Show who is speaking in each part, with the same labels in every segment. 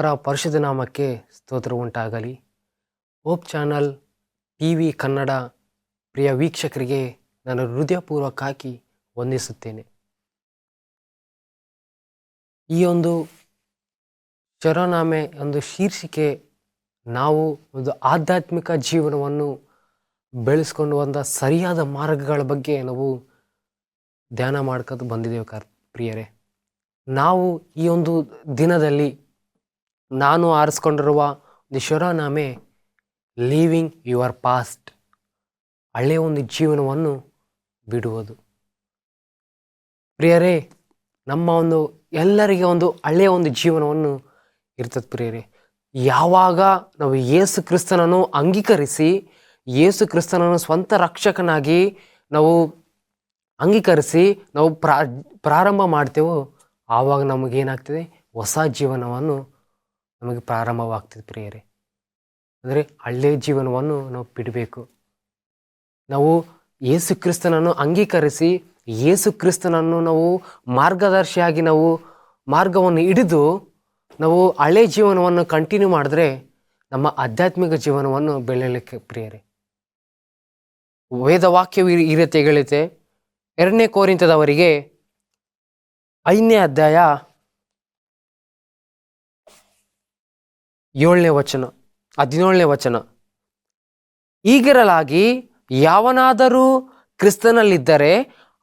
Speaker 1: ದೇವರ ಪರಿಶುದ್ಧ ನಾಮಕ್ಕೆ ಸ್ತೋತ್ರ ಉಂಟಾಗಲಿ. ಹೋಪ್ ಚಾನಲ್ ಟಿವಿ ಕನ್ನಡ ಪ್ರಿಯ ವೀಕ್ಷಕರಿಗೆ ನಾನು ಹೃದಯಪೂರ್ವಕವಾಗಿ ವಂದಿಸುತ್ತೇನೆ. ಈ ಒಂದು ಶಿರೋನಾಮೆ ಒಂದು ಶೀರ್ಷಿಕೆ, ನಾವು ಒಂದು ಆಧ್ಯಾತ್ಮಿಕ ಜೀವನವನ್ನು ಬೆಳೆಸ್ಕೊಂಡು ಒಂದು ಸರಿಯಾದ ಮಾರ್ಗಗಳ ಬಗ್ಗೆ ನಾವು ಧ್ಯಾನ ಮಾಡ್ಕೊಂಡು ಬಂದಿದ್ದೇವೆ ಪ್ರಿಯರೇ. ನಾವು ಈ ಒಂದು ದಿನದಲ್ಲಿ ನಾನು ಆರಿಸ್ಕೊಂಡಿರುವ ಒಂದು ಶಿರೋನಾಮೆ ಲೀವಿಂಗ್ ಯುವರ್ ಪಾಸ್ಟ್, ಹಳೆಯ ಒಂದು ಜೀವನವನ್ನು ಬಿಡುವುದು. ಪ್ರಿಯರೇ, ನಮ್ಮ ಒಂದು ಎಲ್ಲರಿಗೆ ಒಂದು ಹಳೆಯ ಒಂದು ಜೀವನವನ್ನು ಇರ್ತದೆ ಪ್ರಿಯರೇ. ಯಾವಾಗ ನಾವು ಯೇಸು ಕ್ರಿಸ್ತನನ್ನು ಅಂಗೀಕರಿಸಿ ಯೇಸು ಕ್ರಿಸ್ತನನ್ನು ಸ್ವಂತ ರಕ್ಷಕನಾಗಿ ನಾವು ಅಂಗೀಕರಿಸಿ ನಾವು ಪ್ರಾರಂಭ ಮಾಡ್ತೇವೋ ಆವಾಗ ನಮಗೇನಾಗ್ತದೆ, ಹೊಸ ಜೀವನವನ್ನು ನಮಗೆ ಪ್ರಾರಂಭವಾಗ್ತದೆ ಪ್ರಿಯರೇ. ಅಂದರೆ ಹಳೆಯ ಜೀವನವನ್ನು ನಾವು ಬಿಡಬೇಕು. ನಾವು ಯೇಸು ಕ್ರಿಸ್ತನನ್ನು ಅಂಗೀಕರಿಸಿ ಯೇಸು ಕ್ರಿಸ್ತನನ್ನು ನಾವು ಮಾರ್ಗದರ್ಶಿಯಾಗಿ ನಾವು ಮಾರ್ಗವನ್ನು ಹಿಡಿದು ನಾವು ಹಳೆಯ ಜೀವನವನ್ನು ಕಂಟಿನ್ಯೂ ಮಾಡಿದ್ರೆ ನಮ್ಮ ಆಧ್ಯಾತ್ಮಿಕ ಜೀವನವನ್ನು ಬೆಳೆಯಲಿಕ್ಕೆ ಪ್ರಿಯರೇ. ವೇದವಾಕ್ಯವು ಈ ರೀತಿ ಹೇಳುತ್ತೆ. 2 ಕೊರಿಂಥದವರಿಗೆ 5ನೇ ಅಧ್ಯಾಯ 17ನೇ ವಚನ. ಹೀಗಿರಲಾಗಿ ಯಾವನಾದರೂ ಕ್ರಿಸ್ತನಲ್ಲಿದ್ದರೆ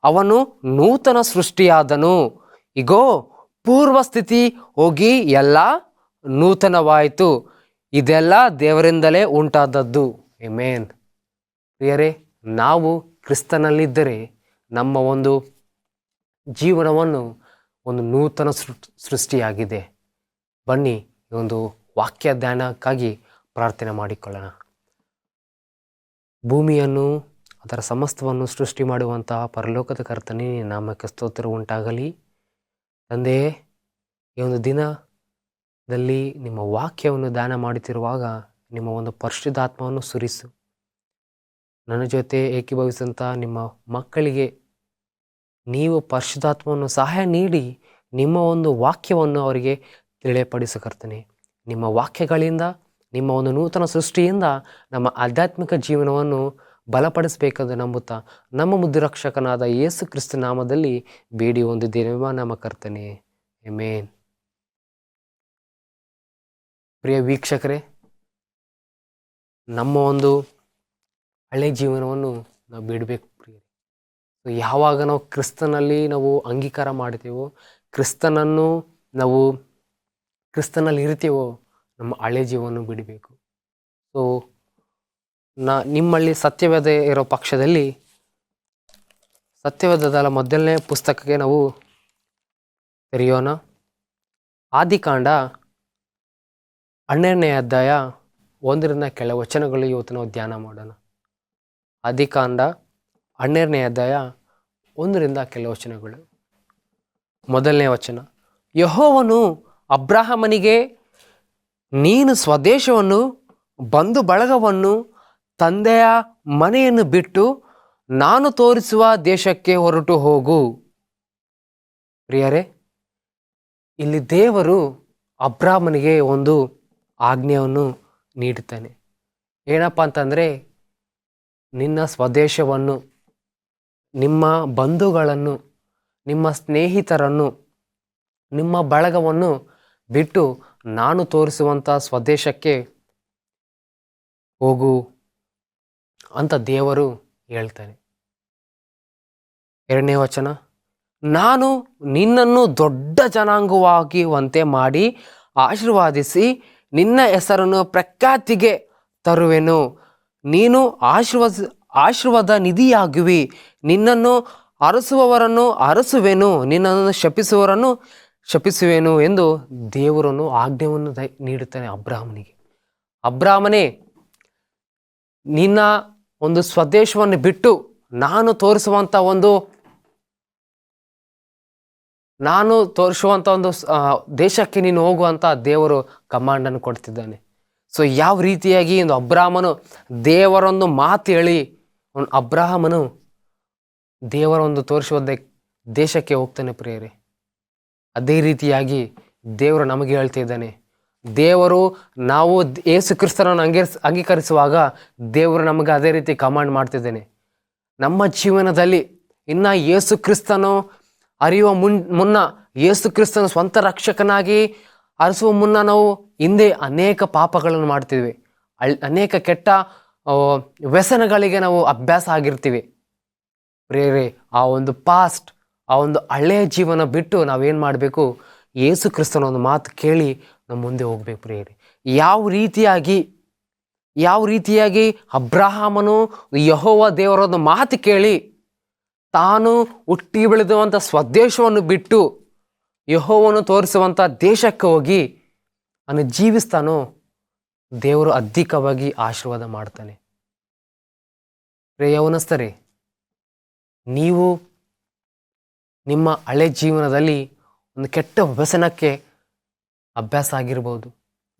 Speaker 1: ಅವನು ನೂತನ ಸೃಷ್ಟಿಯಾದನು, ಇಗೋ ಪೂರ್ವ ಸ್ಥಿತಿ ಹೋಗಿ ಎಲ್ಲ ನೂತನವಾಯಿತು, ಇದೆಲ್ಲ ದೇವರಿಂದಲೇ ಉಂಟಾದದ್ದು. ಆಮೆನ್. ಪ್ರಿಯರೇ, ನಾವು ಕ್ರಿಸ್ತನಲ್ಲಿದ್ದರೆ ನಮ್ಮ ಒಂದು ಜೀವನವನ್ನು ಒಂದು ನೂತನ ಸೃಷ್ಟಿಯಾಗಿದೆ. ಬನ್ನಿ ಈ ಒಂದು ವಾಕ್ಯ ಧ್ಯಾನಕ್ಕಾಗಿ ಪ್ರಾರ್ಥನೆ ಮಾಡಿಕೊಳ್ಳೋಣ. ಭೂಮಿಯನ್ನು ಅದರ ಸಮಸ್ತವನ್ನು ಸೃಷ್ಟಿ ಮಾಡುವಂತಹ ಪರಲೋಕದ ಕರ್ತನೇ, ನಾಮಕ್ಕೆ ಸ್ತೋತ್ರ ಉಂಟಾಗಲಿ. ತಂದೆಯೇ, ಈ ಒಂದು ದಿನದಲ್ಲಿ ನಿಮ್ಮ ವಾಕ್ಯವನ್ನು ಧ್ಯಾನ ಮಾಡುತ್ತಿರುವಾಗ ನಿಮ್ಮ ಒಂದು ಪರಿಶುದ್ಧಾತ್ಮವನ್ನು ಸುರಿಸು. ನನ್ನ ಜೊತೆ ಏಕೀಭವಿಸಿದಂಥ ನಿಮ್ಮ ಮಕ್ಕಳಿಗೆ ನೀವು ಪರಿಶುದ್ಧಾತ್ಮವನ್ನು ಸಹಾಯ ನೀಡಿ ನಿಮ್ಮ ಒಂದು ವಾಕ್ಯವನ್ನು ಅವರಿಗೆ ತಿಳಿಯಪಡಿಸಕರ್ತನೆ. ನಿಮ್ಮ ವಾಕ್ಯಗಳಿಂದ, ನಿಮ್ಮ ಒಂದು ನೂತನ ಸೃಷ್ಟಿಯಿಂದ ನಮ್ಮ ಆಧ್ಯಾತ್ಮಿಕ ಜೀವನವನ್ನು ಬಲಪಡಿಸಬೇಕೆಂದು ನಂಬುತ್ತಾ ನಮ್ಮ ಮುದ್ದುರಕ್ಷಕನಾದ ಯೇಸು ಕ್ರಿಸ್ತ ನಾಮದಲ್ಲಿ ಬೇಡಿ ಹೊಂದಿದ್ದೇವೆ ನಮ್ಮ ಕರ್ತನೆ. ಆಮೆನ್. ಪ್ರಿಯ ವೀಕ್ಷಕರೇ, ನಮ್ಮ ಒಂದು ಹಳೆ ಜೀವನವನ್ನು ನಾವು ಬಿಡಬೇಕು ಪ್ರಿಯರೇ. ಯಾವಾಗ ನಾವು ಕ್ರಿಸ್ತನಲ್ಲಿ ನಾವು ಅಂಗೀಕಾರ ಮಾಡ್ತೇವೋ, ಕ್ರಿಸ್ತನಲ್ಲಿ ಇರ್ತೀವೋ, ನಮ್ಮ ಹಳೆ ಜೀವನ ಬಿಡಬೇಕು. ಸೊ ನಿಮ್ಮಲ್ಲಿ ಸತ್ಯವೇದ ಇರೋ ಪಕ್ಷದಲ್ಲಿ ಸತ್ಯವೇದದ ಮೊದಲನೇ ಪುಸ್ತಕಕ್ಕೆ ನಾವು ತೆರೆಯೋಣ. ಆದಿಕಾಂಡ 12ನೇ ಅಧ್ಯಾಯ 1ರಿಂದ ಕೆಲ ವಚನಗಳು ಇವತ್ತು ನಾವು ಧ್ಯಾನ ಮಾಡೋಣ. ಆದಿಕಾಂಡ 12ನೇ ಅಧ್ಯಾಯ 1ರಿಂದ ಕೆಲ ವಚನಗಳು. 1ನೇ ವಚನ. ಯೆಹೋವನು ಅಬ್ರಹಾಮನಿಗೆ, ನೀನು ಸ್ವದೇಶವನ್ನು, ಬಂಧು ಬಳಗವನ್ನು, ತಂದೆಯ ಮನೆಯನ್ನು ಬಿಟ್ಟು ನಾನು ತೋರಿಸುವ ದೇಶಕ್ಕೆ ಹೊರಟು ಹೋಗು. ಪ್ರಿಯರೇ, ಇಲ್ಲಿ ದೇವರು ಅಬ್ರಹಾಮನಿಗೆ ಒಂದು ಆಜ್ಞೆಯನ್ನು ನೀಡುತ್ತಾನೆ. ಏನಪ್ಪ ಅಂತಂದರೆ, ನಿನ್ನ ಸ್ವದೇಶವನ್ನು, ನಿಮ್ಮ ಬಂಧುಗಳನ್ನು, ನಿಮ್ಮ ಸ್ನೇಹಿತರನ್ನು, ನಿಮ್ಮ ಬಳಗವನ್ನು ಬಿಟ್ಟು ನಾನು ತೋರಿಸುವಂಥ ಸ್ವದೇಶಕ್ಕೆ ಹೋಗು ಅಂತ ದೇವರು ಹೇಳ್ತಾನೆ. 2ನೇ ವಚನ. ನಾನು ನಿನ್ನನ್ನು ದೊಡ್ಡ ಜನಾಂಗವಾಗುವಂತೆ ಮಾಡಿ ಆಶೀರ್ವಾದಿಸಿ ನಿನ್ನ ಹೆಸರನ್ನು ಪ್ರಖ್ಯಾತಿಗೆ ತರುವೆನು. ನೀನು ಆಶೀರ್ವಾದ ನಿಧಿಯಾಗುವಿ. ನಿನ್ನನ್ನು ಅರಸುವವರನ್ನು ಅರಸುವೆನು, ನಿನ್ನನ್ನು ಶಪಿಸುವವರನ್ನು ಶಪಿಸುವೆನು ಎಂದು ದೇವರನ್ನು ಆಜ್ಞೆಯನ್ನು ನೀಡುತ್ತಾನೆ ಅಬ್ರಹಾಮನಿಗೆ. ಅಬ್ರಹಾಮನೇ, ನಿನ್ನ ಒಂದು ಸ್ವದೇಶವನ್ನು ಬಿಟ್ಟು ನಾನು ತೋರಿಸುವಂಥ ಒಂದು ದೇಶಕ್ಕೆ ನೀನು ಹೋಗುವಂಥ ದೇವರು ಕಮಾಂಡನ್ನು ಕೊಡ್ತಿದ್ದಾನೆ. ಸೊ ಯಾವ ರೀತಿಯಾಗಿ ಒಂದು ಅಬ್ರಹಾಮನು ದೇವರೊಂದು ಮಾತು ಹೇಳಿ ಅಬ್ರಹಾಮನು ದೇವರ ಒಂದು ತೋರಿಸುವ ದೇಶಕ್ಕೆ ಹೋಗ್ತಾನೆ ಪ್ರಿಯರೇ. ಅದೇ ರೀತಿಯಾಗಿ ದೇವರು ನಮಗೆ ಹೇಳ್ತಾ ಇದ್ದಾನೆ, ದೇವರು ನಾವು ಯೇಸು ಕ್ರಿಸ್ತನನ್ನು ಅಂಗೀಕರಿಸುವಾಗ ದೇವರು ನಮಗೆ ಅದೇ ರೀತಿ ಕಮಾಂಡ್ ಮಾಡ್ತಿದ್ದೇನೆ. ನಮ್ಮ ಜೀವನದಲ್ಲಿ ಇನ್ನು ಯೇಸು ಕ್ರಿಸ್ತನು ಅರಿಯುವ ಮುನ್ನ, ಯೇಸು ಕ್ರಿಸ್ತನು ಸ್ವಂತ ರಕ್ಷಕನಾಗಿ ಅರಿಸುವ ಮುನ್ನ ನಾವು ಹಿಂದೆ ಅನೇಕ ಪಾಪಗಳನ್ನು ಮಾಡ್ತಿದ್ವಿ. ಅನೇಕ ಕೆಟ್ಟ ವ್ಯಸನಗಳಿಗೆ ನಾವು ಅಭ್ಯಾಸ ಆಗಿರ್ತೀವಿ. ಪ್ರಿಯರೇ, ಆ ಒಂದು ಪಾಸ್ಟ್, ಆ ಒಂದು ಹಳೆಯ ಜೀವನ ಬಿಟ್ಟು ನಾವೇನು ಮಾಡಬೇಕು? ಯೇಸು ಕ್ರಿಸ್ತನ ಒಂದು ಮಾತು ಕೇಳಿ ನಾವು ಮುಂದೆ ಹೋಗ್ಬೇಕು. ಪ್ರಿಯರೇ, ಯಾವ ರೀತಿಯಾಗಿ ಅಬ್ರಹಾಮನು ಯೆಹೋವ ದೇವರೊಂದು ಮಾತು ಕೇಳಿ ತಾನು ಹುಟ್ಟಿ ಬೆಳೆದುವಂಥ ಸ್ವದೇಶವನ್ನು ಬಿಟ್ಟು ಯೆಹೋವನು ತೋರಿಸುವಂಥ ದೇಶಕ್ಕೆ ಹೋಗಿ ಅವನು ಜೀವಿಸ್ತಾನೋ, ದೇವರು ಅಧಿಕವಾಗಿ ಆಶೀರ್ವಾದ ಮಾಡ್ತಾನೆ. ಯೌವನಸ್ಥರೇ, ನೀವು ನಿಮ್ಮ ಹಳೆ ಜೀವನದಲ್ಲಿ ಒಂದು ಕೆಟ್ಟ ವ್ಯಸನಕ್ಕೆ ಅಭ್ಯಾಸ ಆಗಿರ್ಬೋದು,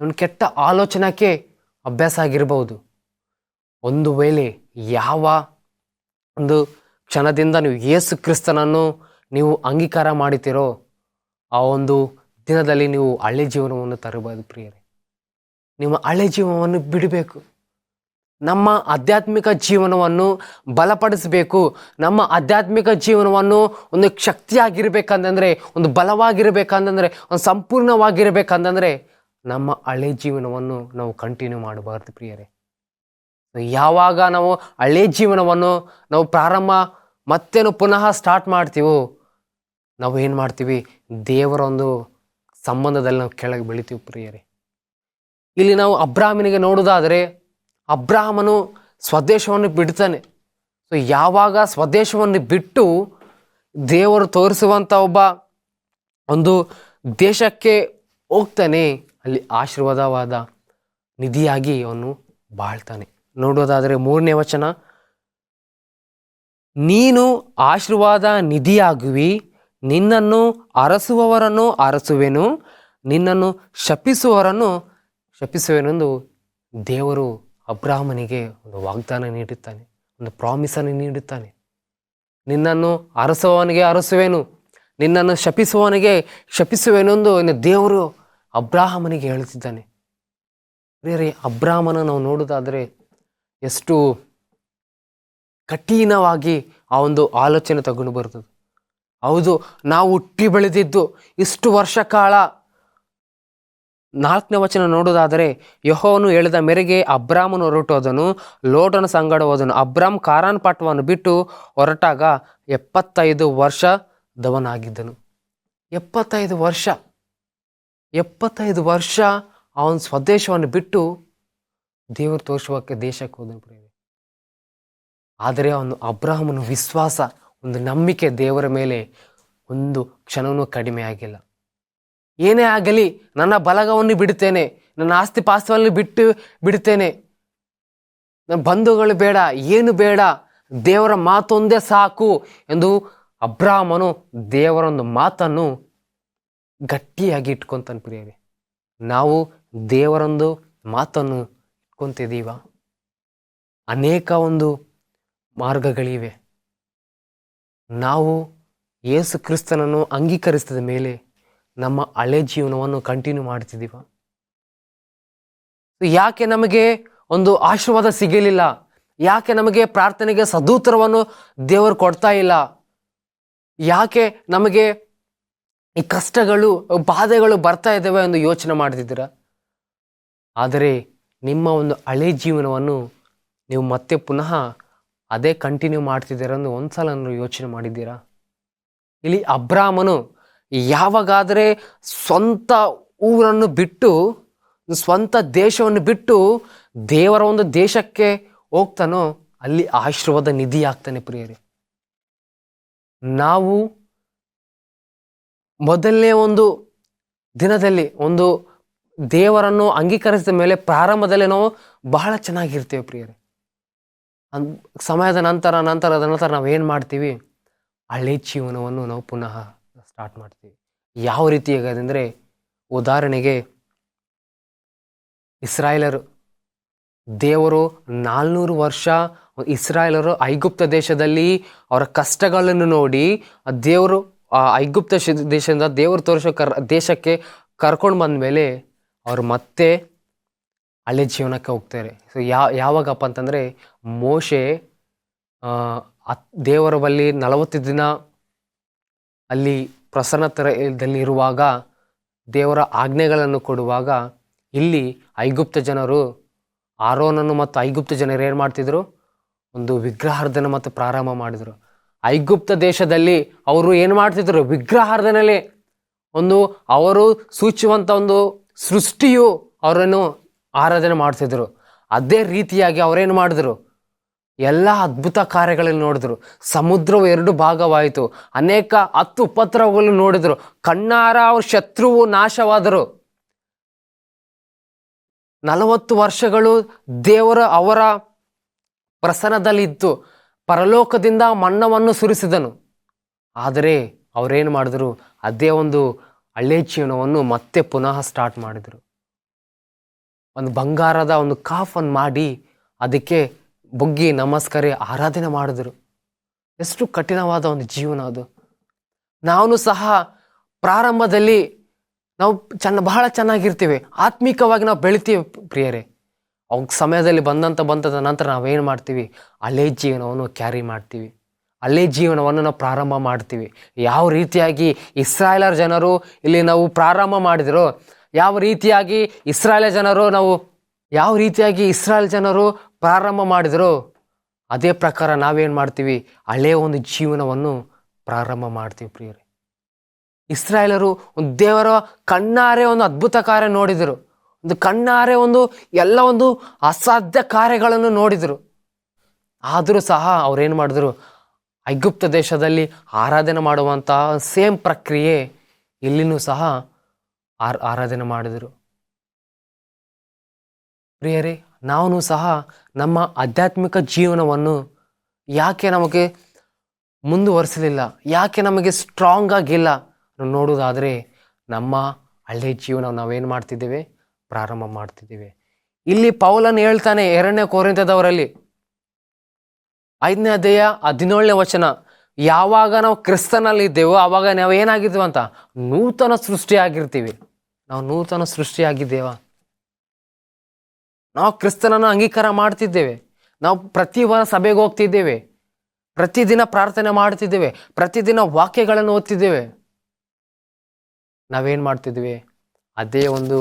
Speaker 1: ಒಂದು ಕೆಟ್ಟ ಆಲೋಚನಕ್ಕೆ ಅಭ್ಯಾಸ ಆಗಿರ್ಬೋದು. ಒಂದು ವೇಳೆ ಯಾವ ಒಂದು ಕ್ಷಣದಿಂದ ನೀವು ಯೇಸು ಕ್ರಿಸ್ತನನ್ನು ನೀವು ಅಂಗೀಕಾರ ಮಾಡುತ್ತೀರೋ ಆ ಒಂದು ದಿನದಲ್ಲಿ ನೀವು ಹಳೆ ಜೀವನವನ್ನು ತರಬಹುದು. ಪ್ರಿಯರೇ, ನಿಮ್ಮ ಹಳೆ ಜೀವನವನ್ನು ಬಿಡಬೇಕು. ನಮ್ಮ ಆಧ್ಯಾತ್ಮಿಕ ಜೀವನವನ್ನು ಬಲಪಡಿಸಬೇಕು. ನಮ್ಮ ಆಧ್ಯಾತ್ಮಿಕ ಜೀವನವನ್ನು ಒಂದು ಶಕ್ತಿಯಾಗಿರ್ಬೇಕಂತಂದರೆ, ಒಂದು ಬಲವಾಗಿರ್ಬೇಕಂತಂದರೆ, ಒಂದು ಸಂಪೂರ್ಣವಾಗಿರ್ಬೇಕಂತಂದರೆ ನಮ್ಮ ಹಳೆ ಜೀವನವನ್ನು ನಾವು ಕಂಟಿನ್ಯೂ ಮಾಡಬಾರ್ದು. ಪ್ರಿಯರೇ, ಯಾವಾಗ ನಾವು ಹಳೆ ಜೀವನವನ್ನು ನಾವು ಮತ್ತೇನು ಪುನಃ ಸ್ಟಾರ್ಟ್ ಮಾಡ್ತೀವೋ, ನಾವು ಏನು ಮಾಡ್ತೀವಿ? ದೇವರ ಒಂದು ಸಂಬಂಧದಲ್ಲಿ ನಾವು ಕೆಳಗೆ ಬೆಳಿತೀವಿ. ಪ್ರಿಯರೇ, ಇಲ್ಲಿ ನಾವು ಅಬ್ರಾಹ್ಮನಿಗೆ ನೋಡೋದಾದರೆ, ಅಬ್ರಾಹ್ಮನು ಸ್ವದೇಶವನ್ನು ಬಿಡ್ತಾನೆ. ಸೊ ಯಾವಾಗ ಸ್ವದೇಶವನ್ನು ಬಿಟ್ಟು ದೇವರು ತೋರಿಸುವಂಥ ಒಂದು ದೇಶಕ್ಕೆ ಹೋಗ್ತಾನೆ, ಅಲ್ಲಿ ಆಶೀರ್ವಾದವಾದ ನಿಧಿಯಾಗಿ ಅವನು ಬಾಳ್ತಾನೆ. ನೋಡೋದಾದರೆ 3ನೇ ವಚನ, ನೀನು ಆಶೀರ್ವಾದ ನಿಧಿಯಾಗುವಿ, ನಿನ್ನನ್ನು ಅರಸುವವರನ್ನು ಅರಸುವೆನು, ನಿನ್ನನ್ನು ಶಪಿಸುವವರನ್ನು ಶಪಿಸುವೆನೆಂದು ದೇವರು ಅಬ್ರಾಹ್ಮನಿಗೆ ಒಂದು ವಾಗ್ದಾನ ನೀಡುತ್ತಾನೆ, ಒಂದು ಪ್ರಾಮಿಸನ್ನು ನೀಡುತ್ತಾನೆ. ನಿನ್ನನ್ನು ಅರಸುವವನಿಗೆ ಅರಸುವೆನು, ನಿನ್ನನ್ನು ಶಪಿಸುವವನಿಗೆ ಶಪಿಸುವೆನೆಂದು ದೇವರು ಅಬ್ರಾಹ್ಮನಿಗೆ ಹೇಳುತ್ತಿದ್ದಾನೆ. ಬೇರೆ ಅಬ್ರಾಹ್ಮನ ನಾವು ನೋಡೋದಾದರೆ ಎಷ್ಟು ಕಠಿಣವಾಗಿ ಆ ಒಂದು ಆಲೋಚನೆ ತಗೊಂಡು ಬರ್ತದೆ. ಹೌದು, ನಾವು ಹುಟ್ಟಿ ಬೆಳೆದಿದ್ದು ಇಷ್ಟು ವರ್ಷ ಕಾಲ. 4ನೇ ವಚನ ನೋಡೋದಾದರೆ, ಯೆಹೋವನು ಹೇಳಿದ ಮೇರೆಗೆ ಅಬ್ರಾಮನು ಹೊರಟೋದನು, ಲೋಟನ ಸಂಗಡ ಹೋದನು. ಅಬ್ರಾಮ್ ಕಾರಾನ್ ಪಟ್ಟಣವನ್ನು ಬಿಟ್ಟು ಹೊರಟಾಗ 75 ವರ್ಷದವನಾಗಿದ್ದನು. 75 ವರ್ಷ ಅವನ ಸ್ವದೇಶವನ್ನು ಬಿಟ್ಟು ದೇವರು ತೋರಿಸುವಕ್ಕೆ ದೇಶಕ್ಕೆ ಹೋದನು. ಆದರೆ ಅವನು ಅಬ್ರಾಹ್ಮನ ವಿಶ್ವಾಸ, ಒಂದು ನಂಬಿಕೆ ದೇವರ ಮೇಲೆ ಒಂದು ಕ್ಷಣವೂ ಕಡಿಮೆ ಆಗಿಲ್ಲ. ಏನೇ ಆಗಲಿ ನನ್ನ ಬಲಗವನ್ನು ಬಿಡುತ್ತೇನೆ, ನನ್ನ ಆಸ್ತಿ ಪಾಸ್ತಿಯನ್ನು ಬಿಡುತ್ತೇನೆ, ನನ್ನ ಬಂಧುಗಳು ಬೇಡ, ಏನು ಬೇಡ, ದೇವರ ಮಾತೊಂದೇ ಸಾಕು ಎಂದು ಅಬ್ರಾಹ್ಮನು ದೇವರೊಂದು ಮಾತನ್ನು ಗಟ್ಟಿಯಾಗಿ ಇಟ್ಕೊಂತಾನೆ. ಪ್ರಿಯರೇ, ನಾವು ದೇವರೊಂದು ಮಾತನ್ನು ಇಟ್ಕೊಂತಿದ್ದೀವ? ಅನೇಕ ಒಂದು ಮಾರ್ಗಗಳಿವೆ. ನಾವು ಯೇಸು ಕ್ರಿಸ್ತನನ್ನು ಅಂಗೀಕರಿಸಿದ ಮೇಲೆ ನಮ್ಮ ಹಳೆ ಜೀವನವನ್ನು ಕಂಟಿನ್ಯೂ ಮಾಡ್ತಿದ್ದೀವ? ಯಾಕೆ ನಮಗೆ ಒಂದು ಆಶೀರ್ವಾದ ಸಿಗಲಿಲ್ಲ? ಯಾಕೆ ನಮಗೆ ಪ್ರಾರ್ಥನೆಗೆ ಸದುತ್ತರವನ್ನು ದೇವರು ಕೊಡ್ತಾ ಇಲ್ಲ? ಯಾಕೆ ನಮಗೆ ಈ ಕಷ್ಟಗಳು, ಬಾಧೆಗಳು ಬರ್ತಾ ಇದ್ದಾವೆ ಎಂದು ಯೋಚನೆ ಮಾಡ್ತಿದ್ದೀರಾ? ಆದರೆ ನಿಮ್ಮ ಒಂದು ಹಳೆ ಜೀವನವನ್ನು ನೀವು ಮತ್ತೆ ಪುನಃ ಅದೇ ಕಂಟಿನ್ಯೂ ಮಾಡ್ತಿದ್ದೀರ ಎಂದು ಒಂದ್ಸಲ ಯೋಚನೆ ಮಾಡಿದ್ದೀರಾ? ಇಲ್ಲಿ ಅಬ್ರಾಮನು ಯಾವಾಗಾದರೆ ಸ್ವಂತ ಊರನ್ನು ಬಿಟ್ಟು, ಸ್ವಂತ ದೇಶವನ್ನು ಬಿಟ್ಟು ದೇವರ ಒಂದು ದೇಶಕ್ಕೆ ಹೋಗ್ತಾನೋ, ಅಲ್ಲಿ ಆಶೀರ್ವಾದ ನಿಧಿ ಆಗ್ತಾನೆ. ಪ್ರಿಯರೇ, ನಾವು ಮೊದಲನೇ ಒಂದು ದಿನದಲ್ಲಿ ಒಂದು ದೇವರನ್ನು ಅಂಗೀಕರಿಸಿದ ಮೇಲೆ ಪ್ರಾರಂಭದಲ್ಲಿ ನಾವು ಬಹಳ ಚೆನ್ನಾಗಿರ್ತೇವೆ. ಪ್ರಿಯರೇ, ಸಮಯದ ನಂತರದ ನಂತರ ನಾವು ಏನು ಮಾಡ್ತೀವಿ? ಹಳೆ ಜೀವನವನ್ನು ನಾವು ಪುನಃ ಸ್ಟಾರ್ಟ್ ಮಾಡ್ತೀವಿ. ಯಾವ ರೀತಿ ಹೇಗಂದರೆ, ಉದಾಹರಣೆಗೆ ಇಸ್ರಾಯೇಲರು, ದೇವರು 400 ವರ್ಷ ಇಸ್ರಾಯೇಲರು ಐಗುಪ್ತ ದೇಶದಲ್ಲಿ ಅವರ ಕಷ್ಟಗಳನ್ನು ನೋಡಿ ದೇವರು ಆ ಐಗುಪ್ತ ದೇಶದಿಂದ ದೇವರು ತೋರಿಸೋ ದೇಶಕ್ಕೆ ಕರ್ಕೊಂಡು ಬಂದ ಮೇಲೆ ಅವರು ಮತ್ತೆ ಹಳೆ ಜೀವನಕ್ಕೆ ಹೋಗ್ತಾರೆ. ಸೊ ಯಾವಾಗಪ್ಪ ಅಂತಂದರೆ ಮೋಶೆ ದೇವರ ಬಳಿ 40 ದಿನ ಅಲ್ಲಿ ಪ್ರಸನ್ನತೆಯಲ್ಲಿ ಇರುವಾಗ, ದೇವರ ಆಜ್ಞೆಗಳನ್ನು ಕೊಡುವಾಗ, ಇಲ್ಲಿ ಐಗುಪ್ತ ಜನರು ಆರೋನನ್ನು ಮತ್ತು ಐಗುಪ್ತ ಜನರು ಏನು ಮಾಡ್ತಿದ್ರು? ಒಂದು ವಿಗ್ರಹಾರ್ಧನೆ ಮತ್ತು ಪ್ರಾರಂಭ ಮಾಡಿದರು. ಐಗುಪ್ತ ದೇಶದಲ್ಲಿ ಅವರು ಏನು ಮಾಡ್ತಿದ್ರು? ವಿಗ್ರಹಾರ್ಧನೆಯಲ್ಲಿ ಅವರು ಸೂಚುವಂಥ ಒಂದು ಸೃಷ್ಟಿಯು ಅವರನ್ನು ಆರಾಧನೆ ಮಾಡ್ತಿದ್ರು. ಅದೇ ರೀತಿಯಾಗಿ ಅವರೇನು ಮಾಡಿದ್ರು? ಎಲ್ಲ ಅದ್ಭುತ ಕಾರ್ಯಗಳನ್ನು ನೋಡಿದ್ರು. ಸಮುದ್ರವು 2 ಭಾಗವಾಯಿತು. ಅನೇಕ 10 ಉಪದ್ರವಗಳನ್ನು ನೋಡಿದ್ರು. ಕಣ್ಣಾರ ಅವ್ರ ಶತ್ರುವು ನಾಶವಾದರು. 40 ವರ್ಷಗಳು ದೇವರ ಅವರ ಪ್ರಸನ್ನದಲ್ಲಿದ್ದು ಪರಲೋಕದಿಂದ ಮನ್ನವನ್ನು ಸುರಿಸಿದನು. ಆದರೆ ಅವರೇನು ಮಾಡಿದ್ರು? ಅದೇ ಒಂದು ಹಳೆ ಜೀವನವನ್ನು ಮತ್ತೆ ಪುನಃ ಸ್ಟಾರ್ಟ್ ಮಾಡಿದರು. ಒಂದು ಬಂಗಾರದ ಒಂದು ಕಾಫನ್ನು ಮಾಡಿ ಅದಕ್ಕೆ ಬೊಗ್ಗಿ ನಮಸ್ಕಾರ ಆರಾಧನೆ ಮಾಡಿದ್ರು. ಎಷ್ಟು ಕಠಿಣವಾದ ಒಂದು ಜೀವನ ಅದು. ನಾವು ಸಹ ಪ್ರಾರಂಭದಲ್ಲಿ ನಾವು ಬಹಳ ಚೆನ್ನಾಗಿರ್ತೀವಿ, ಆತ್ಮಿಕವಾಗಿ ನಾವು ಬೆಳಿತೀವಿ ಪ್ರಿಯರೇ. ಅವಾಗ ಸಮಯದಲ್ಲಿ ಬಂದ ನಂತರ ನಾವೇನು ಮಾಡ್ತೀವಿ? ಹಳೆ ಜೀವನವನ್ನು ಕ್ಯಾರಿ ಮಾಡ್ತೀವಿ, ಹಳೆ ಜೀವನವನ್ನು ನಾವು ಪ್ರಾರಂಭ ಮಾಡ್ತೀವಿ. ಯಾವ ರೀತಿಯಾಗಿ ಇಸ್ರಾಯೇಲರ ಜನರು ಇಲ್ಲಿ ನಾವು ಪ್ರಾರಂಭ ಮಾಡಿದ್ರು, ಯಾವ ರೀತಿಯಾಗಿ ಇಸ್ರಾಯೇಲ್ ಜನರು ಪ್ರಾರಂಭ ಮಾಡಿದ್ರು, ಅದೇ ಪ್ರಕಾರ ನಾವೇನು ಮಾಡ್ತೀವಿ? ಹಳೆಯ ಒಂದು ಜೀವನವನ್ನು ಪ್ರಾರಂಭ ಮಾಡ್ತೀವಿ ಪ್ರಿಯರೇ. ಇಸ್ರಾಯೇಲರು ಒಂದು ದೇವರ ಕಣ್ಣಾರೆ ಒಂದು ಅದ್ಭುತ ಕಾರ್ಯ ನೋಡಿದರು, ಒಂದು ಕಣ್ಣಾರೆ ಎಲ್ಲ ಅಸಾಧ್ಯ ಕಾರ್ಯಗಳನ್ನು ನೋಡಿದರು. ಆದರೂ ಸಹ ಅವ್ರೇನು ಮಾಡಿದ್ರು? ಐಗುಪ್ತ ದೇಶದಲ್ಲಿ ಆರಾಧನೆ ಮಾಡುವಂತಹ ಸೇಮ್ ಪ್ರಕ್ರಿಯೆ ಇಲ್ಲಿನೂ ಸಹ ಆರಾಧನೆ ಮಾಡಿದರು. ಪ್ರಿಯರೇ, ನಾವು ಸಹ ನಮ್ಮ ಆಧ್ಯಾತ್ಮಿಕ ಜೀವನವನ್ನು ಯಾಕೆ ನಮಗೆ ಮುಂದುವರಿಸಲಿಲ್ಲ, ಯಾಕೆ ನಮಗೆ ಸ್ಟ್ರಾಂಗ್ ಆಗಿಲ್ಲ ನೋಡುವುದಾದರೆ, ನಮ್ಮ ಹಳೆ ಜೀವನ ನಾವೇನು ಮಾಡ್ತಿದ್ದೇವೆ? ಪ್ರಾರಂಭ ಮಾಡ್ತಿದ್ದೇವೆ. ಇಲ್ಲಿ ಪೌಲನು ಹೇಳ್ತಾನೆ 2 ಕೊರಿಂಥದವರಲ್ಲಿ 5ನೇ ಅಧ್ಯಾಯ 17ನೇ ವಚನ, ಯಾವಾಗ ನಾವು ಕ್ರಿಸ್ತನಲ್ಲಿ ಇದ್ದೇವೋ ಆವಾಗ ನಾವು ಏನಾಗಿದ್ದೀವಿ ಅಂತ? ನೂತನ ಸೃಷ್ಟಿಯಾಗಿರ್ತೀವಿ. ನಾವು ನೂತನ ಸೃಷ್ಟಿಯಾಗಿದ್ದೇವಾ? ನಾವು ಕ್ರಿಸ್ತನನ್ನು ಅಂಗೀಕಾರ ಮಾಡ್ತಿದ್ದೇವೆ. ನಾವು ಪ್ರತಿ ವಾರ ಸಭೆಗೆ ಹೋಗ್ತಿದ್ದೇವೆ, ಪ್ರತಿದಿನ ಪ್ರಾರ್ಥನೆ ಮಾಡ್ತಿದ್ದೇವೆ, ಪ್ರತಿದಿನ ವಾಕ್ಯಗಳನ್ನು ಓದ್ತಿದ್ದೇವೆ. ನಾವೇನು ಮಾಡ್ತಿದ್ದೇವೆ? ಅದೇ ಒಂದು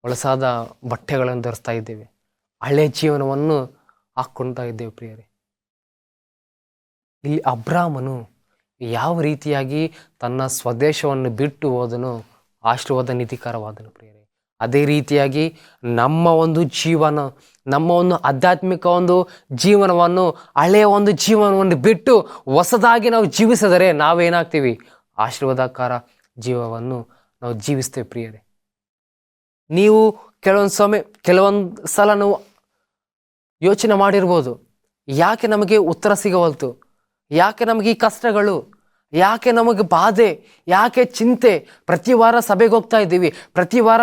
Speaker 1: ಹೊಲಸಾದ ಬಟ್ಟೆಗಳನ್ನು ಧರಿಸ್ತಾ ಇದ್ದೇವೆ, ಹಳೆ ಜೀವನವನ್ನು ಹಾಕ್ಕೊಳ್ತಾ ಇದ್ದೇವೆ ಪ್ರಿಯರೇ. ಇಲ್ಲಿ ಅಬ್ರಾಮನು ಯಾವ ರೀತಿಯಾಗಿ ತನ್ನ ಸ್ವದೇಶವನ್ನು ಬಿಟ್ಟು ಹೋದನು, ಆಶೀರ್ವಾದ ನೀತಿಕರವಾದನು ಪ್ರಿಯರೇ. ಅದೇ ರೀತಿಯಾಗಿ ನಮ್ಮ ಒಂದು ಜೀವನ, ನಮ್ಮ ಒಂದು ಆಧ್ಯಾತ್ಮಿಕ ಒಂದು ಜೀವನವನ್ನು, ಹಳೆಯ ಒಂದು ಜೀವನವನ್ನು ಬಿಟ್ಟು ಹೊಸದಾಗಿ ನಾವು ಜೀವಿಸಿದರೆ ನಾವೇನಾಗ್ತೀವಿ? ಆಶೀರ್ವಾದಕರ ಜೀವವನ್ನು ನಾವು ಜೀವಿಸ್ತೇವೆ ಪ್ರಿಯರೇ. ನೀವು ಕೆಲವೊಂದು ಸಲ ನಾವು ಯೋಚನೆ ಮಾಡಿರ್ಬೋದು, ಯಾಕೆ ನಮಗೆ ಉತ್ತರ ಸಿಗವಲ್ತು, ಯಾಕೆ ನಮಗೆ ಈ ಕಷ್ಟಗಳು, ಯಾಕೆ ನಮಗೆ ಬಾಧೆ, ಯಾಕೆ ಚಿಂತೆ? ಪ್ರತಿ ವಾರ ಸಭೆಗೆ ಹೋಗ್ತಾ ಇದ್ದೀವಿ, ಪ್ರತಿ ವಾರ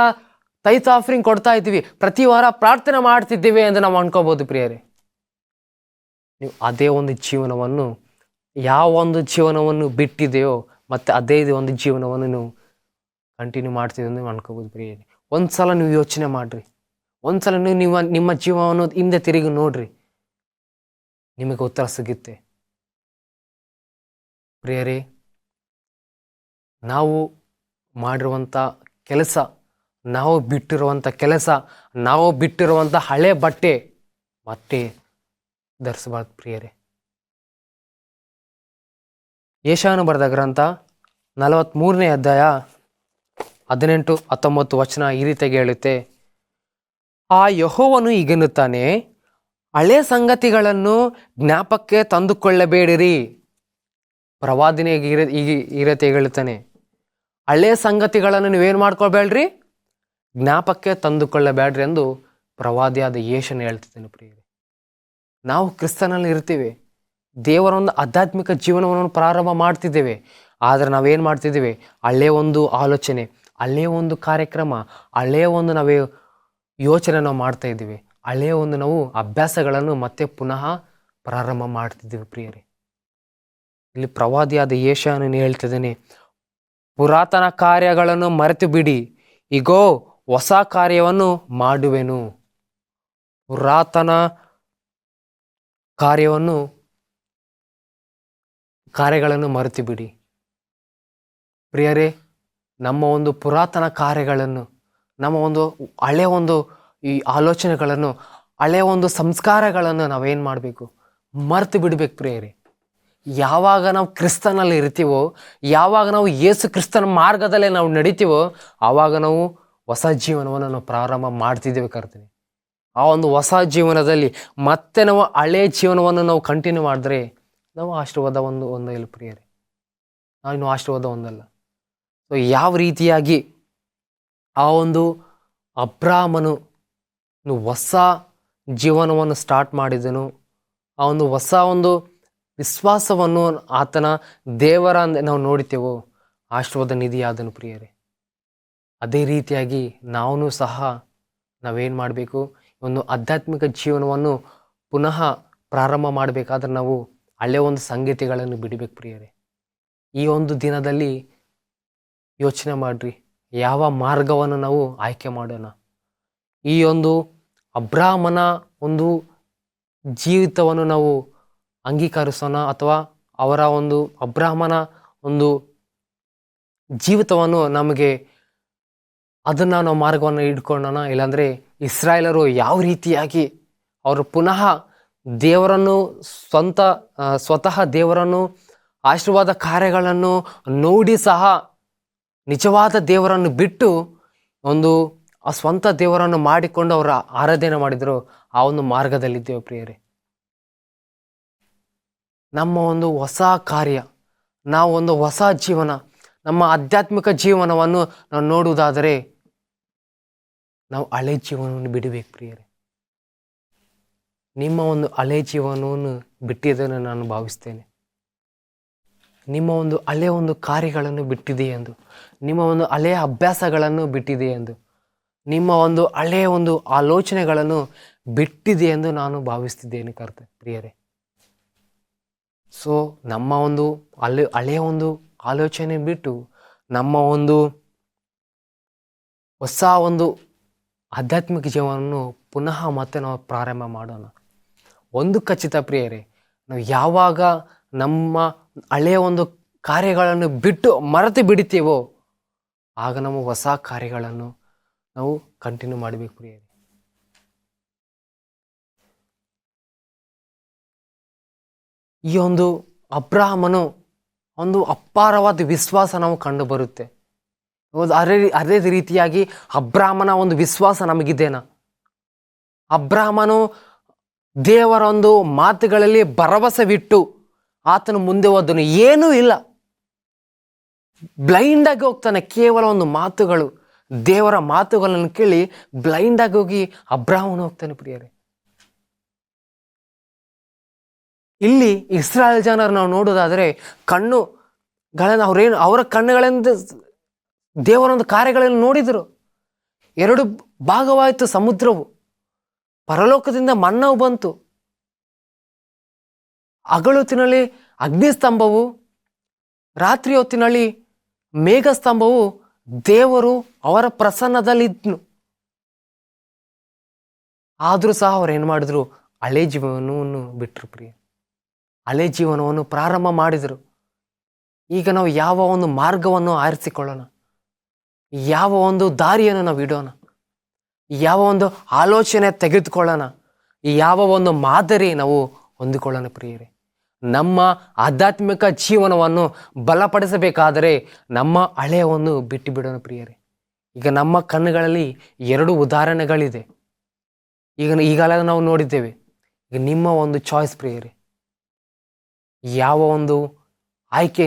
Speaker 1: ತೈತ ಆಫರಿಂಗ್ ಕೊಡ್ತಾ ಇದ್ದೀವಿ, ಪ್ರತಿ ವಾರ ಪ್ರಾರ್ಥನೆ ಮಾಡ್ತಿದ್ದೀವಿ ಎಂದು ನಾವು ಅನ್ಕೋಬೋದು ಪ್ರಿಯರೇ. ನೀವು ಅದೇ ಒಂದು ಜೀವನವನ್ನು, ಯಾವ ಒಂದು ಜೀವನವನ್ನು ಬಿಟ್ಟಿದೆಯೋ ಮತ್ತೆ ಅದೇ ಒಂದು ಜೀವನವನ್ನು ನೀವು ಕಂಟಿನ್ಯೂ ಮಾಡ್ತಿದ್ದೀವಿ ನೀವು ಅನ್ಕೋಬೋದು ಪ್ರಿಯರೇ. ಒಂದ್ಸಲ ನೀವು ಯೋಚನೆ ಮಾಡ್ರಿ, ಒಂದ್ಸಲ ನೀವು ನಿಮ್ಮ ಜೀವನವನ್ನು ಹಿಂದೆ ತಿರುಗಿ ನೋಡ್ರಿ, ನಿಮಗೆ ಉತ್ತರ ಸಿಗುತ್ತೆ ಪ್ರಿಯರೇ. ನಾವು ಮಾಡಿರುವಂಥ ಕೆಲಸ, ನಾವು ಬಿಟ್ಟಿರುವಂಥ ಹಳೆ ಬಟ್ಟೆ ಮತ್ತೆ ಧರಿಸಬಾರ್ದು ಪ್ರಿಯರೇ. ಯೆಶಾಯನು ಬರೆದ ಗ್ರಂಥ 43ನೇ ಅಧ್ಯಾಯ 18-19 ವಚನ ಈ ರೀತಿಯಾಗಿ ಹೇಳುತ್ತೆ, ಆ ಯೆಹೋವನು ಹೀಗೆನ್ನುತ್ತಾನೆ, ಹಳೆ ಸಂಗತಿಗಳನ್ನು ಜ್ಞಾಪಕ್ಕೆ ತಂದುಕೊಳ್ಳಬೇಡಿರಿ. ಪ್ರವಾದಿನಿಯಾಗಿ ಈ ರೀತಿ ಹೇಳುತ್ತಾನೆ, ಹಳೆ ಸಂಗತಿಗಳನ್ನು ನೀವೇನು ಮಾಡ್ಕೊಳ್ಬೇಡ್ರಿ, ಜ್ಞಾಪಕ್ಕೆ ತಂದುಕೊಳ್ಳಬೇಡ್ರಿ ಎಂದು ಪ್ರವಾದಿಯಾದ ಯೆಶಾಯನು ಹೇಳ್ತಿದ್ದಾನೆ ಪ್ರಿಯರೇ. ನಾವು ಕ್ರಿಸ್ತನಲ್ಲಿ ಇರ್ತೀವಿ, ದೇವರ ಒಂದು ಆಧ್ಯಾತ್ಮಿಕ ಜೀವನವನ್ನು ಪ್ರಾರಂಭ ಮಾಡ್ತಿದ್ದೇವೆ. ಆದರೆ ನಾವೇನು ಮಾಡ್ತಿದ್ದೇವೆ? ಹಳೆಯ ಒಂದು ಆಲೋಚನೆ, ಹಳೆಯ ಒಂದು ಕಾರ್ಯಕ್ರಮ, ಹಳೆಯ ಒಂದು ನಾವೇ ಯೋಚನೆ ನಾವು ಮಾಡ್ತಾ ಇದ್ದೀವಿ, ಹಳೆಯ ಒಂದು ನಾವು ಅಭ್ಯಾಸಗಳನ್ನು ಮತ್ತೆ ಪುನಃ ಪ್ರಾರಂಭ ಮಾಡ್ತಿದ್ದೀವಿ ಪ್ರಿಯರೇ. ಇಲ್ಲಿ ಪ್ರವಾದಿಯಾದ ಯೆಶಾಯನು ಹೇಳ್ತಿದ್ದಾನೆ, ಪುರಾತನ ಕಾರ್ಯಗಳನ್ನು ಮರೆತು ಬಿಡಿ, ಇಗೋ ಹೊಸ ಕಾರ್ಯವನ್ನು ಮಾಡುವೆನು. ಪುರಾತನ ಕಾರ್ಯಗಳನ್ನು ಮರೆತು ಬಿಡಿ ಪ್ರಿಯರೇ. ನಮ್ಮ ಒಂದು ಪುರಾತನ ಕಾರ್ಯಗಳನ್ನು, ನಮ್ಮ ಒಂದು ಹಳೆಯ ಒಂದು ಈ ಆಲೋಚನೆಗಳನ್ನು, ಹಳೆಯ ಒಂದು ಸಂಸ್ಕಾರಗಳನ್ನು ನಾವೇನು ಮಾಡಬೇಕು, ಮರೆತು ಬಿಡಬೇಕು ಪ್ರಿಯರೇ. ಯಾವಾಗ ನಾವು ಕ್ರಿಸ್ತನಲ್ಲಿ ಇರ್ತೀವೋ, ಯಾವಾಗ ನಾವು ಯೇಸು ಕ್ರಿಸ್ತನ ಮಾರ್ಗದಲ್ಲೇ ನಾವು ನಡಿತೀವೋ, ಆವಾಗ ನಾವು ಹೊಸ ಜೀವನವನ್ನು ನಾವು ಪ್ರಾರಂಭ ಮಾಡ್ತಿದ್ದೇವೆ ಕರ್ತೀನಿ. ಆ ಒಂದು ಹೊಸ ಜೀವನದಲ್ಲಿ ಮತ್ತೆ ನಾವು ಹಳೆಯ ಜೀವನವನ್ನು ನಾವು ಕಂಟಿನ್ಯೂ ಮಾಡಿದ್ರೆ ನಾವು ಆಶೀರ್ವಾದ ಹೊಂದಲ್ಲ ಪ್ರಿಯರೇ. ನಾವು ಇನ್ನೂ ಆಶೀರ್ವಾದ ಹೊಂದಲ್ಲ. ಸೊ ಯಾವ ರೀತಿಯಾಗಿ ಆ ಒಂದು ಅಬ್ರಾಮನು ಹೊಸ ಜೀವನವನ್ನು ಸ್ಟಾರ್ಟ್ ಮಾಡಿದನು, ಆ ಒಂದು ಹೊಸ ಒಂದು ವಿಶ್ವಾಸವನ್ನು ಆತನ ದೇವರ ನಾವು ನೋಡ್ತೇವೋ, ಆಶೀರ್ವಾದ ನಿಧಿಯಾದನು ಪ್ರಿಯರೇ. ಅದೇ ರೀತಿಯಾಗಿ ನಾವು ಸಹ ನಾವೇನು ಮಾಡಬೇಕು, ಒಂದು ಆಧ್ಯಾತ್ಮಿಕ ಜೀವನವನ್ನು ಪುನಃ ಪ್ರಾರಂಭ ಮಾಡಬೇಕಾದ್ರೆ ನಾವು ಹಳೆಯ ಒಂದು ಸಂಗತಿಗಳನ್ನು ಬಿಡಬೇಕು ಪ್ರಿಯರೇ. ಈ ಒಂದು ದಿನದಲ್ಲಿ ಯೋಚನೆ ಮಾಡಿರಿ, ಯಾವ ಮಾರ್ಗವನ್ನು ನಾವು ಆಯ್ಕೆ ಮಾಡೋಣ. ಈ ಒಂದು ಅಬ್ರಾಮನ ಒಂದು ಜೀವಿತವನ್ನು ನಾವು ಅಂಗೀಕರಿಸೋಣ, ಅಥವಾ ಅವರ ಒಂದು ಅಬ್ರಾಹ್ಮನ ಒಂದು ಜೀವಿತವನ್ನು ನಮಗೆ ಅದನ್ನು ನಾವು ಮಾರ್ಗವನ್ನು ಇಟ್ಕೊಳ್ಳೋಣ. ಇಲ್ಲಾಂದರೆ ಇಸ್ರಾಯೇಲರು ಯಾವ ರೀತಿಯಾಗಿ ಅವರು ಪುನಃ ದೇವರನ್ನು ಸ್ವತಃ ದೇವರನ್ನು ಆಶೀರ್ವಾದ ಕಾರ್ಯಗಳನ್ನು ನೋಡಿ ಸಹ ನಿಜವಾದ ದೇವರನ್ನು ಬಿಟ್ಟು ಒಂದು ಆ ಸ್ವಂತ ದೇವರನ್ನು ಮಾಡಿಕೊಂಡು ಅವರ ಆರಾಧನೆ ಮಾಡಿದರು, ಆ ಒಂದು ಮಾರ್ಗದಲ್ಲಿದ್ದೇವೆ ಪ್ರಿಯರೇ. ನಮ್ಮ ಒಂದು ಹೊಸ ಕಾರ್ಯ, ನಾವು ಒಂದು ಹೊಸ ಜೀವನ, ನಮ್ಮ ಆಧ್ಯಾತ್ಮಿಕ ಜೀವನವನ್ನು ನಾವು ನೋಡುವುದಾದರೆ ನಾವು ಹಳೆ ಜೀವನವನ್ನು ಬಿಡಬೇಕು ಪ್ರಿಯರೇ. ನಿಮ್ಮ ಒಂದು ಹಳೆ ಜೀವನವನ್ನು ಬಿಟ್ಟಿದ್ದನ್ನು ನಾನು ಭಾವಿಸ್ತೇನೆ. ನಿಮ್ಮ ಒಂದು ಹಳೆಯ ಒಂದು ಕಾರ್ಯಗಳನ್ನು ಬಿಟ್ಟಿದೆ ಎಂದು, ನಿಮ್ಮ ಒಂದು ಹಳೆಯ ಅಭ್ಯಾಸಗಳನ್ನು ಬಿಟ್ಟಿದೆ ಎಂದು, ನಿಮ್ಮ ಒಂದು ಹಳೆಯ ಒಂದು ಆಲೋಚನೆಗಳನ್ನು ಬಿಟ್ಟಿದೆ ಎಂದು ನಾನು ಭಾವಿಸ್ತಿದ್ದೇನೆ ಪ್ರಿಯರೇ. ಸೊ ನಮ್ಮ ಒಂದು ಹಳೆಯ ಒಂದು ಆಲೋಚನೆ ಬಿಟ್ಟು ನಮ್ಮ ಒಂದು ಹೊಸ ಒಂದು ಆಧ್ಯಾತ್ಮಿಕ ಜೀವನವನ್ನು ಪುನಃ ಮತ್ತೆ ನಾವು ಪ್ರಾರಂಭ ಮಾಡೋಣ. ಒಂದು ಖಚಿತ ಪ್ರಿಯರೇ, ನಾವು ಯಾವಾಗ ನಮ್ಮ ಹಳೆಯ ಒಂದು ಕಾರ್ಯಗಳನ್ನು ಬಿಟ್ಟು ಮರೆತು ಬಿಡ್ತೀವೋ ಆಗ ನಾವು ಹೊಸ ಕಾರ್ಯಗಳನ್ನು ನಾವು ಕಂಟಿನ್ಯೂ ಮಾಡಬೇಕು ಪ್ರಿಯರೇ. ಈ ಒಂದು ಅಬ್ರಾಹಮನು ಒಂದು ಅಪಾರವಾದ ವಿಶ್ವಾಸ ನಾವು ಕಂಡು ಬರುತ್ತೆ. ಅದೇ ರೀತಿಯಾಗಿ ಅಬ್ರಾಹಮನ ಒಂದು ವಿಶ್ವಾಸ ನಮಗಿದ್ದೇನಾ? ಅಬ್ರಾಹಮನು ದೇವರ ಒಂದು ಮಾತುಗಳಲ್ಲಿ ಭರವಸೆವಿಟ್ಟು ಆತನು ಮುಂದೆ ಹೋದನು. ಏನೂ ಇಲ್ಲ, ಬ್ಲೈಂಡ್ ಆಗಿ ಹೋಗ್ತಾನೆ. ಕೇವಲ ಒಂದು ಮಾತುಗಳು, ದೇವರ ಮಾತುಗಳನ್ನು ಕೇಳಿ ಬ್ಲೈಂಡ್ ಆಗಿ ಹೋಗಿ ಅಬ್ರಾಹಮನು ಹೋಗ್ತಾನೆ ಪ್ರಿಯರೇ. ಇಲ್ಲಿ ಇಸ್ರಾಯೇಲ್ ಜನರು ನಾವು ನೋಡೋದಾದರೆ ಕಣ್ಣುಗಳನ್ನು ಅವರ ಕಣ್ಣುಗಳಿಂದ ದೇವರೊಂದು ಕಾರ್ಯಗಳನ್ನು ನೋಡಿದರು. 2 ಭಾಗವಾಯಿತು ಸಮುದ್ರವು, ಪರಲೋಕದಿಂದ ಮನ್ನವು ಬಂತು, ಹಗಲೊತ್ತಿನಲ್ಲಿ ಅಗ್ನಿಸ್ತಂಭವು, ರಾತ್ರಿ ಹೊತ್ತಿನಲ್ಲಿ ಮೇಘಸ್ತಂಭವು ದೇವರು ಅವರ ಪ್ರಸನ್ನದಲ್ಲಿದ್ನು. ಆದರೂ ಸಹ ಅವ್ರು ಏನು ಮಾಡಿದ್ರು? ಹಳೆ ಜೀವನವನ್ನು ಬಿಟ್ಟರು ಪ್ರಿಯ. ಹಳೆ ಜೀವನವನ್ನು ಪ್ರಾರಂಭ ಮಾಡಿದರು. ಈಗ ನಾವು ಯಾವ ಒಂದು ಮಾರ್ಗವನ್ನು ಆರಿಸಿಕೊಳ್ಳೋಣ, ಯಾವ ಒಂದು ದಾರಿಯನ್ನು ನಾವು ಇಡೋಣ, ಯಾವ ಒಂದು ಆಲೋಚನೆ ತೆಗೆದುಕೊಳ್ಳೋಣ, ಯಾವ ಒಂದು ಮಾದರಿ ನಾವು ಹೊಂದಿಕೊಳ್ಳೋಣ ಪ್ರಿಯರೇ. ನಮ್ಮ ಆಧ್ಯಾತ್ಮಿಕ ಜೀವನವನ್ನು ಬಲಪಡಿಸಬೇಕಾದರೆ ನಮ್ಮ ಹಳೆಯವನ್ನು ಬಿಟ್ಟು ಬಿಡೋಣ ಪ್ರಿಯರೇ. ಈಗ ನಮ್ಮ ಕಣ್ಣುಗಳಲ್ಲಿ 2 ಉದಾಹರಣೆಗಳಿದೆ. ಈಗಲೇ ನಾವು ನೋಡಿದ್ದೇವೆ. ಈಗ ನಿಮ್ಮ ಒಂದು ಚಾಯ್ಸ್ ಪ್ರಿಯರೇ, ಯಾವ ಒಂದು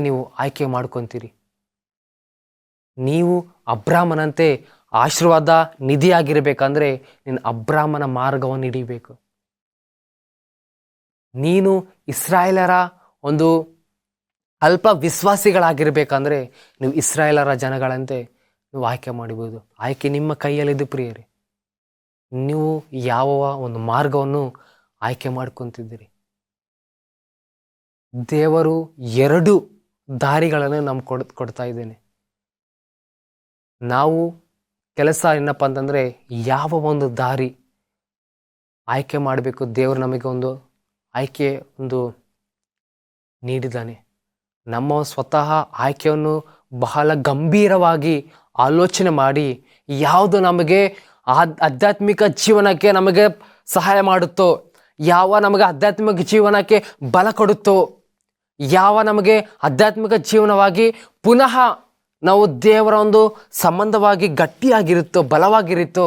Speaker 1: ನೀವು ಆಯ್ಕೆ ಮಾಡ್ಕೊತೀರಿ? ನೀವು ಅಬ್ರಾಹ್ಮನಂತೆ ಆಶೀರ್ವಾದ ನಿಧಿಯಾಗಿರ್ಬೇಕಂದ್ರೆ ನೀನು ಅಬ್ರಾಹ್ಮನ ಮಾರ್ಗವನ್ನು ಹಿಡಿಬೇಕು. ನೀನು ಇಸ್ರಾಯೇಲರ ಒಂದು ಅಲ್ಪ ವಿಶ್ವಾಸಿಗಳಾಗಿರ್ಬೇಕಂದ್ರೆ ನೀವು ಇಸ್ರಾಯೇಲರ ಜನಗಳಂತೆ ನೀವು ಆಯ್ಕೆ ಮಾಡಬಹುದು. ಆಯ್ಕೆ ನಿಮ್ಮ ಕೈಯಲ್ಲಿದ್ದು ಪ್ರಿಯರೇ. ನೀವು ಯಾವ ಒಂದು ಮಾರ್ಗವನ್ನು ಆಯ್ಕೆ ಮಾಡ್ಕೊತಿದ್ದೀರಿ? ದೇವರು 2 ದಾರಿಗಳನ್ನು ನಮ್ಗೆ ಕೊಡ್ತಾ ಇದ್ದೇನೆ. ನಾವು ಕೆಲಸ ಏನಪ್ಪ ಅಂತಂದರೆ ಯಾವ ಒಂದು ದಾರಿ ಆಯ್ಕೆ ಮಾಡಬೇಕು, ದೇವರು ನಮಗೆ ಒಂದು ಆಯ್ಕೆ ನೀಡಿದ್ದಾನೆ. ನಮ್ಮ ಸ್ವತಃ ಆಯ್ಕೆಯನ್ನು ಬಹಳ ಗಂಭೀರವಾಗಿ ಆಲೋಚನೆ ಮಾಡಿ ಯಾವುದು ನಮಗೆ ಆಧ್ಯಾತ್ಮಿಕ ಜೀವನಕ್ಕೆ ನಮಗೆ ಸಹಾಯ ಮಾಡುತ್ತೋ, ಯಾವ ನಮಗೆ ಆಧ್ಯಾತ್ಮಿಕ ಜೀವನಕ್ಕೆ ಬಲ ಕೊಡುತ್ತೋ, ಯಾವ ನಮಗೆ ಆಧ್ಯಾತ್ಮಿಕ ಜೀವನವಾಗಿ ಪುನಃ ನಾವು ದೇವರ ಒಂದು ಸಂಬಂಧವಾಗಿ ಗಟ್ಟಿಯಾಗಿರುತ್ತೋ, ಬಲವಾಗಿರುತ್ತೋ,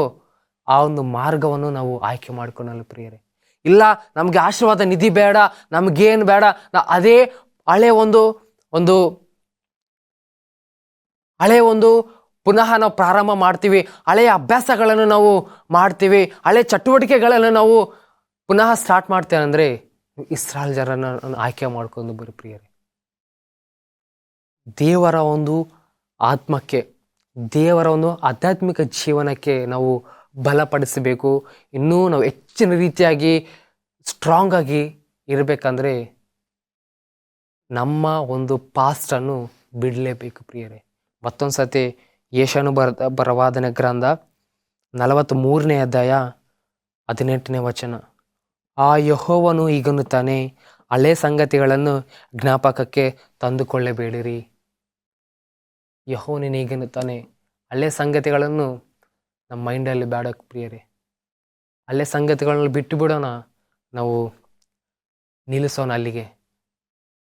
Speaker 1: ಆ ಒಂದು ಮಾರ್ಗವನ್ನು ನಾವು ಆಯ್ಕೆ ಮಾಡಿಕೊಳ್ಳಲು ಪ್ರಿಯರೇ. ಇಲ್ಲ ನಮಗೆ ಆಶೀರ್ವಾದ ನಿಧಿ ಬೇಡ, ನಮಗೇನು ಬೇಡ, ಅದೇ ಹಳೆ ಒಂದು ಪುನಃ ನಾವು ಪ್ರಾರಂಭ ಮಾಡ್ತೀವಿ, ಹಳೆಯ ಅಭ್ಯಾಸಗಳನ್ನು ನಾವು ಮಾಡ್ತೀವಿ, ಹಳೆ ಚಟುವಟಿಕೆಗಳನ್ನು ನಾವು ಪುನಃ ಸ್ಟಾರ್ಟ್ ಮಾಡ್ತೇವೆ ಅಂದರೆ ಇಸ್ರಾಯೇಲ್ ಜನರನ್ನು ಆಯ್ಕೆ ಮಾಡ್ಕೊಂಡು ಬರೀ ಪ್ರಿಯರೇ. ದೇವರ ಒಂದು ಆತ್ಮಕ್ಕೆ, ದೇವರ ಒಂದು ಆಧ್ಯಾತ್ಮಿಕ ಜೀವನಕ್ಕೆ ನಾವು ಬಲಪಡಿಸಬೇಕು. ಇನ್ನೂ ನಾವು ಹೆಚ್ಚಿನ ರೀತಿಯಾಗಿ ಸ್ಟ್ರಾಂಗ್ ಆಗಿ ಇರಬೇಕಂದ್ರೆ ನಮ್ಮ ಒಂದು ಪಾಸ್ಟನ್ನು ಬಿಡಲೇಬೇಕು ಪ್ರಿಯರೇ. ಮತ್ತೊಂದು ಸತಿ ಯೆಶಾಯನು ಬರವಾದನೆ ಗ್ರಂಥ 43ನೇ ಅಧ್ಯಾಯ 18ನೇ ವಚನ. ಆ ಯೆಹೋವನು ಹೀಗನ್ನುತ್ತಾನೆ, ಹಳೆ ಸಂಗತಿಗಳನ್ನು ಜ್ಞಾಪಕಕ್ಕೆ ತಂದುಕೊಳ್ಳಬೇಡಿರಿ. ಯೆಹೋವನು ಹೀಗನ್ನುತ್ತಾನೆ, ಹಳೆ ಸಂಗತಿಗಳನ್ನು ನಮ್ಮ ಮೈಂಡಲ್ಲಿ ಬೇಡ ಪ್ರಿಯರೇ. ಹಳೆ ಸಂಗತಿಗಳನ್ನು ಬಿಟ್ಟು ಬಿಡೋಣ, ನಾವು ನಿಲ್ಲಿಸೋಣ ಅಲ್ಲಿಗೆ.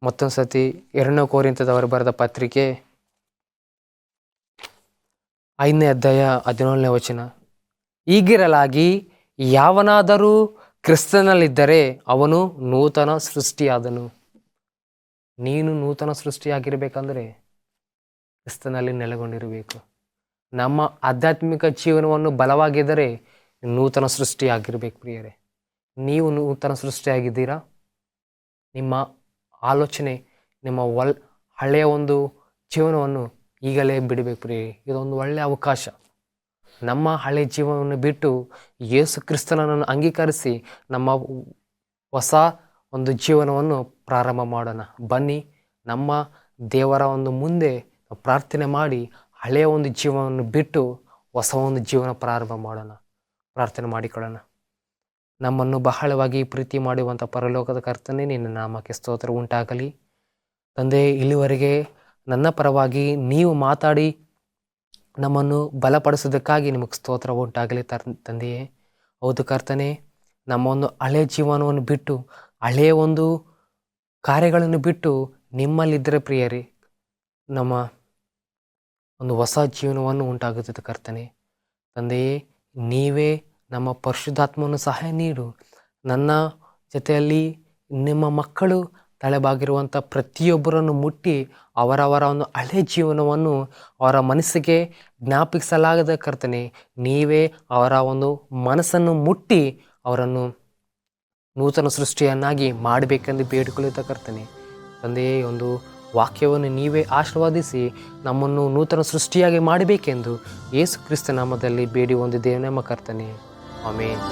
Speaker 1: ಮತ್ತೊಂದು ಸತಿ 2ನೇ ಕೊರಿಂಥದವರು ಬರೆದ ಪತ್ರಿಕೆ 5ನೇ ಅಧ್ಯಾಯ 17ನೇ ವಚನ. ಹೀಗಿರಲಾಗಿ ಯಾವನಾದರೂ ಕ್ರಿಸ್ತನಲ್ಲಿದ್ದರೆ ಅವನು ನೂತನ ಸೃಷ್ಟಿಯಾದನು. ನೀನು ನೂತನ ಸೃಷ್ಟಿಯಾಗಿರ್ಬೇಕಂದ್ರೆ ಕ್ರಿಸ್ತನಲ್ಲಿ ನೆಲೆಗೊಂಡಿರಬೇಕು. ನಮ್ಮ ಆಧ್ಯಾತ್ಮಿಕ ಜೀವನವನ್ನು ಬಲವಾಗಿದ್ದರೆ ನೂತನ ಸೃಷ್ಟಿಯಾಗಿರ್ಬೇಕು ಪ್ರಿಯರೇ. ನೀವು ನೂತನ ಸೃಷ್ಟಿಯಾಗಿದ್ದೀರಾ? ನಿಮ್ಮ ಆಲೋಚನೆ, ನಿಮ್ಮ ಹಳೆಯ ಒಂದು ಜೀವನವನ್ನು ಈಗಲೇ ಬಿಡಬೇಕು ಪ್ರಿಯರೇ. ಇದೊಂದು ಒಳ್ಳೆಯ ಅವಕಾಶ. ನಮ್ಮ ಹಳೆ ಜೀವನವನ್ನು ಬಿಟ್ಟು ಯೇಸು ಕ್ರಿಸ್ತನನ್ನು ಅಂಗೀಕರಿಸಿ ನಮ್ಮ ಹೊಸ ಒಂದು ಜೀವನವನ್ನು ಪ್ರಾರಂಭ ಮಾಡೋಣ. ಬನ್ನಿ, ನಮ್ಮ ದೇವರ ಒಂದು ಮುಂದೆ ಪ್ರಾರ್ಥನೆ ಮಾಡಿ ಹಳೆಯ ಒಂದು ಜೀವನವನ್ನು ಬಿಟ್ಟು ಹೊಸ ಒಂದು ಜೀವನ ಪ್ರಾರಂಭ ಮಾಡೋಣ. ಪ್ರಾರ್ಥನೆ ಮಾಡಿಕೊಳ್ಳೋಣ. ನಮ್ಮನ್ನು ಬಹಳವಾಗಿ ಪ್ರೀತಿ ಮಾಡುವಂಥ ಪರಲೋಕದ ಕರ್ತನೇ, ನಿನ್ನ ನಾಮಕ್ಕೆ ಸ್ತೋತ್ರ ಉಂಟಾಗಲಿ. ತಂದೆ, ಇಲ್ಲಿವರೆಗೆ ನನ್ನ ಪರವಾಗಿ ನೀವು ಮಾತಾಡಿ ನಮ್ಮನ್ನು ಬಲಪಡಿಸೋದಕ್ಕಾಗಿ ನಿಮಗೆ ಸ್ತೋತ್ರ ಉಂಟಾಗಲಿ ತಂದೆಯೇ. ಹೌದು ಕರ್ತನೆ, ನಮ್ಮ ಒಂದು ಹಳೆಯ ಜೀವನವನ್ನು ಬಿಟ್ಟು, ಹಳೆಯ ಒಂದು ಕಾರ್ಯಗಳನ್ನು ಬಿಟ್ಟು ನಿಮ್ಮಲ್ಲಿದ್ದರೆ ಪ್ರಿಯರೇ ನಮ್ಮ ಒಂದು ಹೊಸ ಜೀವನವನ್ನು ಉಂಟಾಗುತ್ತದೆ ಕರ್ತನೆ. ತಂದೆಯೇ, ನೀವೇ ನಮ್ಮ ಪರಿಶುದ್ಧಾತ್ಮವನ್ನು ಸಹಾಯ ನೀಡು. ನನ್ನ ಜೊತೆಯಲ್ಲಿ ನಿಮ್ಮ ಮಕ್ಕಳು ತಲೆಬಾಗಿರುವಂಥ ಪ್ರತಿಯೊಬ್ಬರನ್ನು ಮುಟ್ಟಿ ಅವರವರ ಒಂದು ಹಳೆ ಜೀವನವನ್ನು ಅವರ ಮನಸ್ಸಿಗೆ ಜ್ಞಾಪಿಸಲಾಗದ ಕರ್ತನೆ, ನೀವೇ ಅವರ ಒಂದು ಮನಸ್ಸನ್ನು ಮುಟ್ಟಿ ಅವರನ್ನು ನೂತನ ಸೃಷ್ಟಿಯನ್ನಾಗಿ ಮಾಡಬೇಕೆಂದು ಬೇಡಿಕೊಳ್ಳುತ್ತಾ ಕರ್ತನೆ. ತಂದೆಯೇ, ಒಂದು ವಾಕ್ಯವನ್ನು ನೀವೇ ಆಶೀರ್ವಾದಿಸಿ ನಮ್ಮನ್ನು ನೂತನ ಸೃಷ್ಟಿಯಾಗಿ ಮಾಡಬೇಕೆಂದು ಯೇಸು ಕ್ರಿಸ್ತ ನಾಮದಲ್ಲಿ ಬೇಡಿ ಒಂದು ದೇವನಮ್ಮ ಕರ್ತನೆ. ಆಮೇನ್.